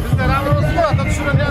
Biz de razı olsun. Şuraya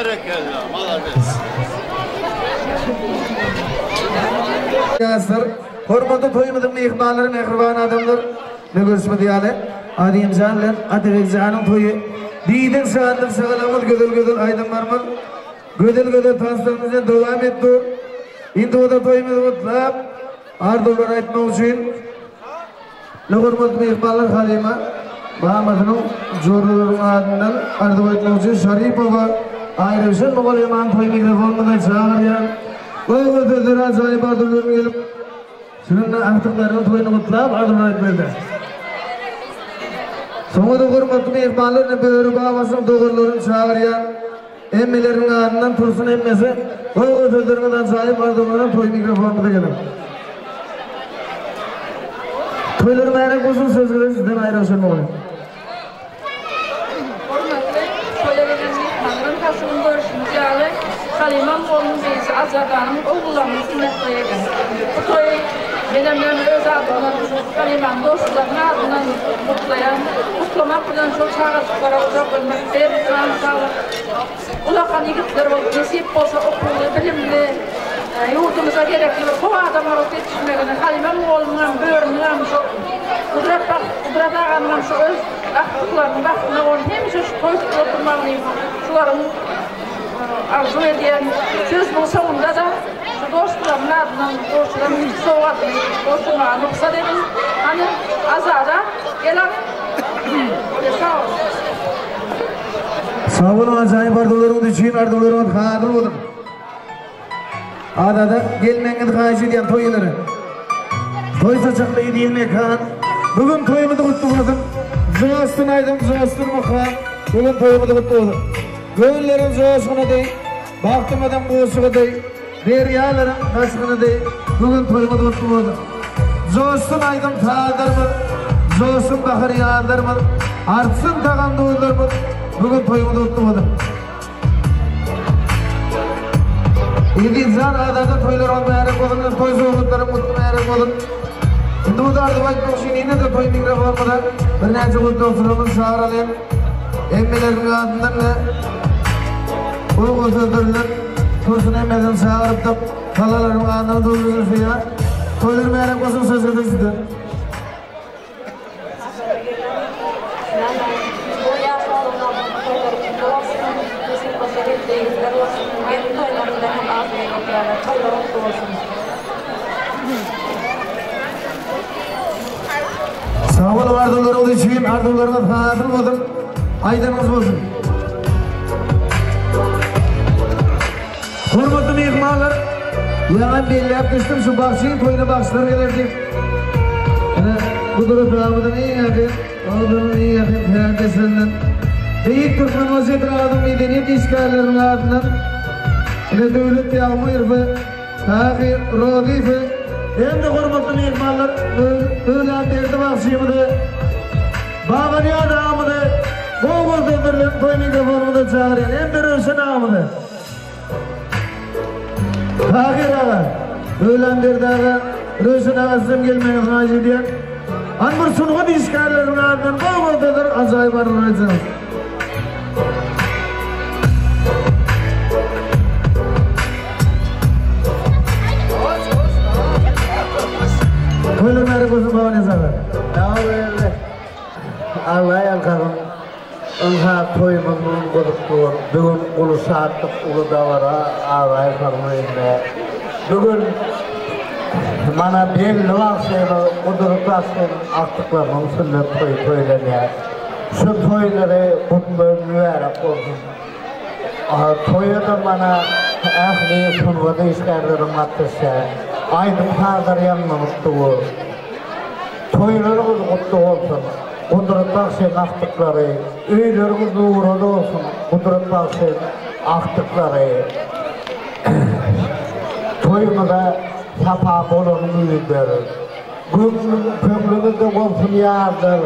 Bereketler, malades. Arkadaşlar, hormatlı toyumuzun mehmanları, mehriban adamlar, ne görüşme diyale, Azim Can'la Atabek Can'ın toyu, diyden sağlık sağlamız gödül aydınlarımız, gödül tanslarımızdan devam etti. Şimdi o da toyumuzu mutlak, ardular etmek için, ne hormatlı mehmanlar Halima, Bahamad'ın zorluğun adından ardular etmek için Şarif Baba, ayrıca Moğol Yaman toy mikrofonundan çağırıyor. Oğul sözleri acayip ardularını gelip, şununla artıklarını toyunu mutlak ardular etmedi. Sonra da hormatlı mehmanlarına böyle babasının doğrularını çağırıyor. Emmelerin adından tursun emmesi, oğul sözlerinden acayip ardularını toy mikrofonunda gelip. Toyların ayrı uzun sözleri sizden ayrı olsun mu? Kasım'ın görüşümüz yani Halimam oğlumuz iyisi Azad Hanım oğullarını sünnetliğe geldi. Bu toyu benim öz adımdan Halimam dostlarının adından mutlayan, mutlamak bilen çok çağırtıklara uzak olmak, değerli sağlık. Ulakan yigitler olup, nesip olsa okullu, bilimli, yurdumuza gerekli ve bu adamlar olup yetişmekine Halimam oğlumdan, böğrümden, Kudret ağamdan şu öz aktıklarının vaktine onu hemşe şu koyduk oturmalıyım. Şuların arzu ediyen söz bu sonunda da şu dostlarımın adından dostlarımın soğuğatını dostlarıma noksa dedim. Hani Azada gelen sağ olun. Sağ olun acayip ardularımız için ardularımız hadır oldum. Adada gelmeyen kayıcı diyen toyları. Toy saçaklayı diyenme kan. Bugün toyumuzu kutlu oldum. Zoğastın aydım, zoğastın mıkan. Bugün toyumuzu kutlu oldum. Göğünlerin zoğasını değil, baktırmadan boğuşuğu değil, deryaların taşkını değil. Bugün toyumuzu kutlu oldum. Zoğastın aydım tağdır mı? Zoğastın bakır yağdır mı? Artsın tağan doğulur mu? Bugün toyumuzu kutlu oldum. İlginçler adada toylar olmayarak olun, toy soğukları mutlumayarak olun. Şimdi bu da ardımak için yine de toy mikrofonunda bir nece kutlu oturumuz çağıralım. Emmelerin adından da uygun sözlerler kursun emmeden çağırıp da kalaların adına doldurur fiya. Toydurmayarak olsun söz edilsidir. Sağ olun ardularımız için, ardularına fazıl olun, aydınımız olsun. Hormatlı mehmanlar, yalan belli yapmıştım şu bahçeyi, toyuna bahçeleri gelirdim. Bu durumlarımızın en yakın, olduğunun en yakın perdesinden. Büyük Türkmen vaziyetleri adım medeniyet işgallerinin ardından devlet yağmur ve tahir, rodife hem de hormatlı mehmanlar öğlen derdi bahçeyimde bağırıyor adamını boğul sözlerle toy mikrofonumuza çağırıyor hem de Röşen ağamını tahir ağa öğlen derdi ağa Röşen ağasım gelmeye hacı diyen anmur sunğun işgallerinin ardından boğul sözler acayip arınacağız. Toylar merhaba olsun baba ne zaman? Allah'a yakarım. Onha toyumunun bulutluğun. Bugün ulu saatlik ulu davara Allah'a yakarım. Bugün bana belli varsayla kuduruk varsayla aktıklarının sünnet toylarına. Şu toyları kutluğun müverek olsun. Toyu da bana ahli sunvada işlerlerim atırsa. Aydın hazır yanmamıştığı. Toylarımız kutlu olsun. Kudret Bakşen aktıkları. Öylerimiz uğradı olsun. Kudret Bakşen aktıkları. Toyumuza sapa bolun müyüdür. Kömrümüzde olsun yardır.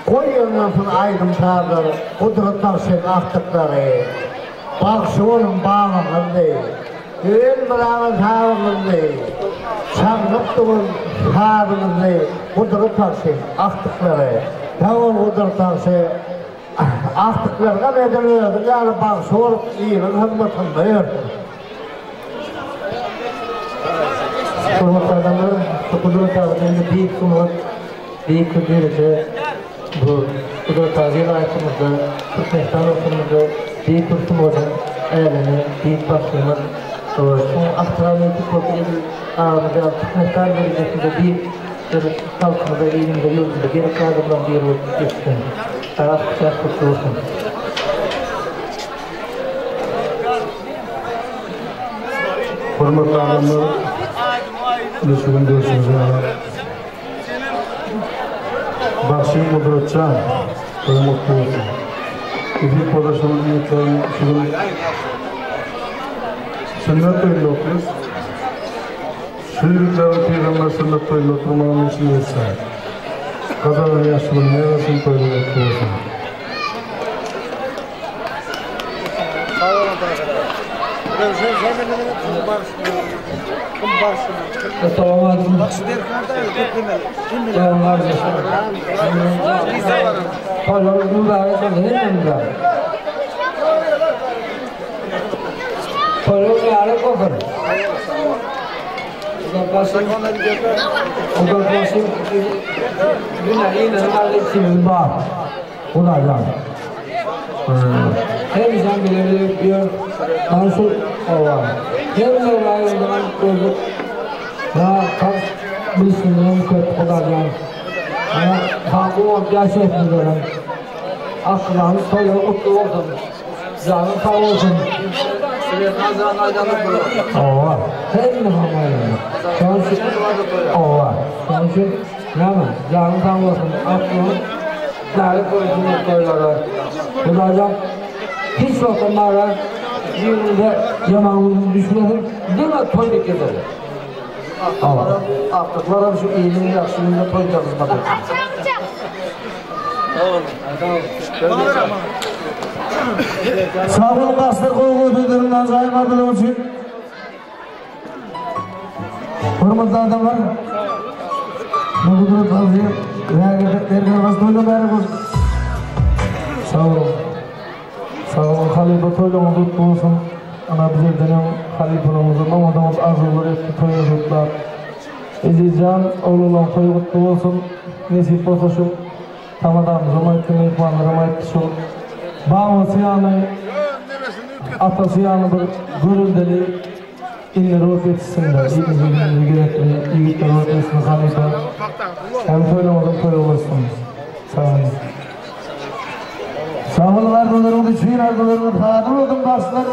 Koyunlasın aydın hazır. Kudret Bakşen aktıkları. Bakşı olun bağlamız değil. Ön bırağın sağlığımız değil. Çamlıktığın sağlığımız değil. Kudret Bakşen aktıkları. Tavul Kudret Bakşen Artıklarına bedeliyordum. Yani bak soğuk iyilik hizmetinde yerdim. Hurmatli adamlar, Kudret Ağabey'in büyük sunum, büyük kudreti bu Kudret Ağabey'in ayetimizde, Türkmenistan olsunuzda büyük kurtumuzun eline, büyük başlığımız son aktarımcı kopyayı ağabey'de Türkmenistan bölgesinde büyük halkımıza, elimizde, yolumuzda gerek yardımdan bir yol geçsin. Taraf kutlu olsun. Hurmatli adamlar, Lütfen görüşürüz. Bakşin Kudretcan, mutlu olsun. İlk paylaşımın niyetlerini sünnet öyle okuruz. Şiirlikleri Peygamber sünnet öyle oturmanın için etsin. Kadar yaşlının neresini öyle okursun. Assalamu alaikum. Hemizden bilebilir diyor, nasıl var. Hemizden ayrıldığından gördük. Ya kaç bilsinlerim kötü olacağım. Ama kalbim gerçekten aklımız böyle mutlu oldum. Canım sağ olsun. Ova. Hem de hamayla. Ova. Sonuçta ne mi? Canım sağ olsun. Aklım değerli koyduğumuz koyulara. Bulacağım. Hiç vakınlara yüzünde yamanlığını düşünelim. Değil mi? Toyduk edelim. Allah. Artıklarım şu iyiliğini yakışılığında toydacağız. Sağ olun bastır koyu duyduğundan Azim Atabek için. Hurmatli adamlar. Bu Kudret Azim Ergenimiz toylu berimiz. Sağ olun. Sağ olun. Halife toylumuz mutlu olsun. Ana bize dönem halifemizin namazımız arzular etti toylu. Ezizcan oğlulan toy mutlu olsun. Nesip olsa şu Tamadamızı maytını ikmanları maytı şu Bağımı siyanı Ata siyanı bir gürüldeli İnne ruh yetişsinler İlgili gerekli İlgili ruh yetişsin halife Hem toylamazın toy olursunuz Sağ olun. Sağ olun ardularımız için ardularımız hadım oldum başlar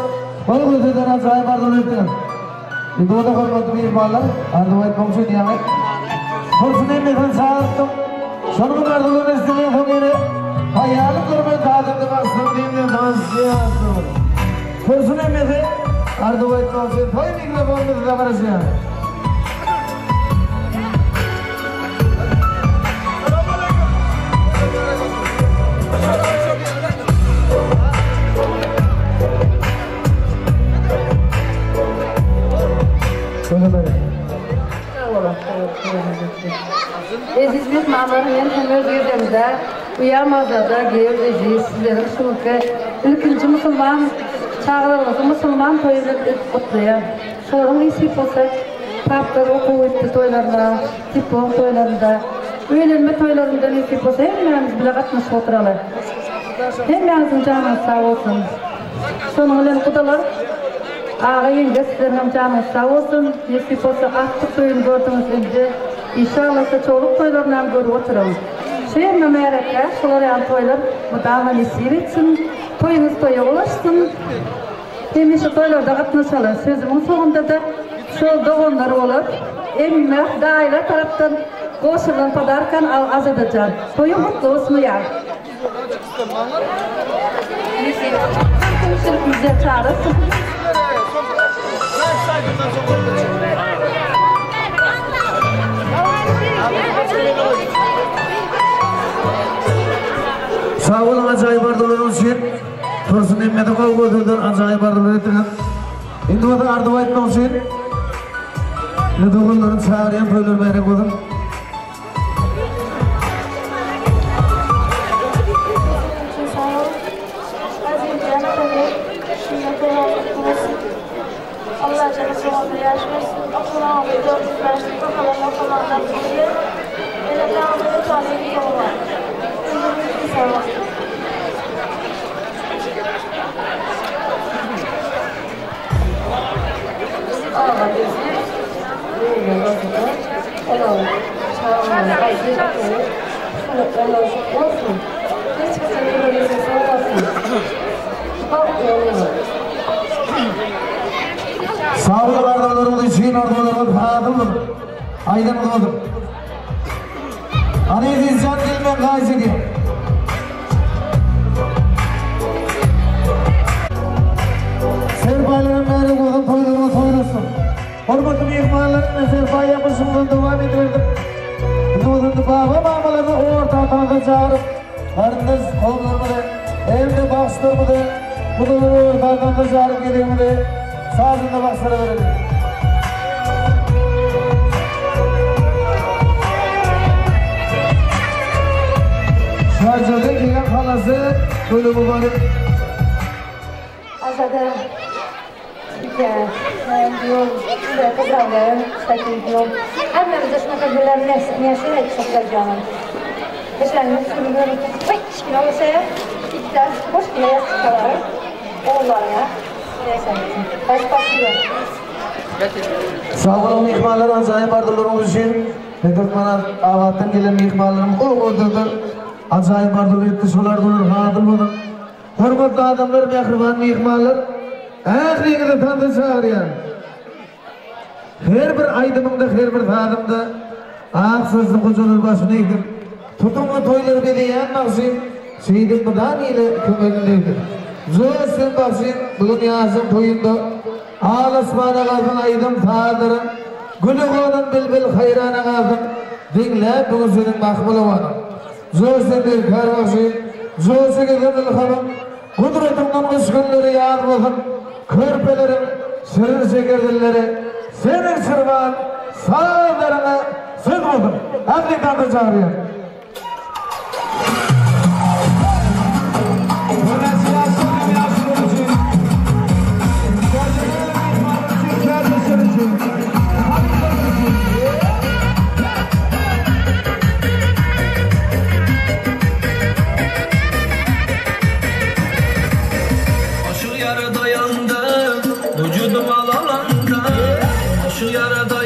Onu gözeden acayip ardular ettiler İlgi o da korkmadı bir ihbarlar Ardulayı komşu diyemek Komşu emniyeten sağlattım Şunun arduların üstüne fokeri Hayali kurban kadırdı bastım diyemden tavsiye yaptım Komşu emniyeti Ardulayı komşu toy mikrofonumuzu da barışıyor Aziz mehmanlarım hem özgürlüğümde uyamazda gevdeci sizlerin şunukı ülküncü Müslüman çağrılması Müslüman toyunu kutluyor. Sorun isip olsa taplar okuyup toylarında, tipon toylarında, öğlenme toylarında isip olsa hemimiz bile katmış oturalar. Hemimizin canı sağ olsun. Sonun ölen kudalar ağayın sizlerin canı sağ olsun. Isip olsa aktif toyunu gördüğünüz önce İnşallah da çoluk toylarından görüp oturalım. Şeyin memerekler, şolar yan toylar mudama nisip etsin, toyunuz toya ulaşsın. Demişi toylarda katnaşalım. Sözümün sonunda da şol doğumları olur. Emme, daire taraftan koşulan padarkan az edeceğim. Toyu mutlu olsun ya. Bize çağırırsın. Sağ olun acayip ardularınız için. Tosun emmede koyduğundan acayip ardular ettiren. Şimdi o da ardu aytmak için. Ne doğulların çağırıyan toylar verip olun. sünnet olmasın. Allah canı sevabını yaşmasın. Okunan ve 4 derslik bakalım okumandan dolayı. Böyle devamlı tarihi yolu var. Ünlümüzü sevabını. Ama bizi böyle bakıda olalım. Çağırmalı, ayrıca sınıflarla olsun. Hiç kimsenin böyle sesi olmasın. Bak yolunu. Sağlıklardalarımız için ordularımız hadım. Aydın oldum. Hani izcan dilmen gayesi diye. Serpayların meri koydum toyduğumu toyursun. Hormatlı mihmanların serpay yapışımdan devam edildim. Dudundu baba mamalarını ortadan çağırıp karınız kollarımı evde bakışlarımı budaları ortadan çağırıp gidiyorumdu. Sağlığında baksana verelim. Şarjörde gelen halası böyle mübarek. Aşağıda ben diyorum, buraya kazanlarım, sakın diyorum. Annem de şuna kadar nesine çok canım. Eşlerinin sürümleri hiç kim olursa iktidar boş bile yaptıkları oğullarına neyse baş başlıyor. Sağ olun ihmallar acayip ardılarımız için Türkmen avattan gelen ihmallarım oğudur. Acayip ardılar etti solar durur hadım olur. Hürmetli adamlar, mehriban ihmallar ahirinde tanıdı çağırıyor. Her bir aydımında, her bir tadımda ağıksızlık ucunur başını eğdir. Tutumlu toyları beleyen Azim Seyyidin Mıdan ile kömeklidir. Zöğüsün Azim bugün yazım toyunda Ağlasmana kalsın aydım tağdırın Gülü qoğunun bilbil hayrana kalsın Dinle bugün senin makbulu var. Zöğüsün bir kar Azim Zöğüsü gidin ilhamın Kudretimden kışkınları yağın olsun Körpelerin sırrı şekerdilleri Senin sırvan sağlarına söz buldum. Hadi tanrı çağırıyor. Şu yara dayandı, vücudum alalanda. Şu yara dayandı.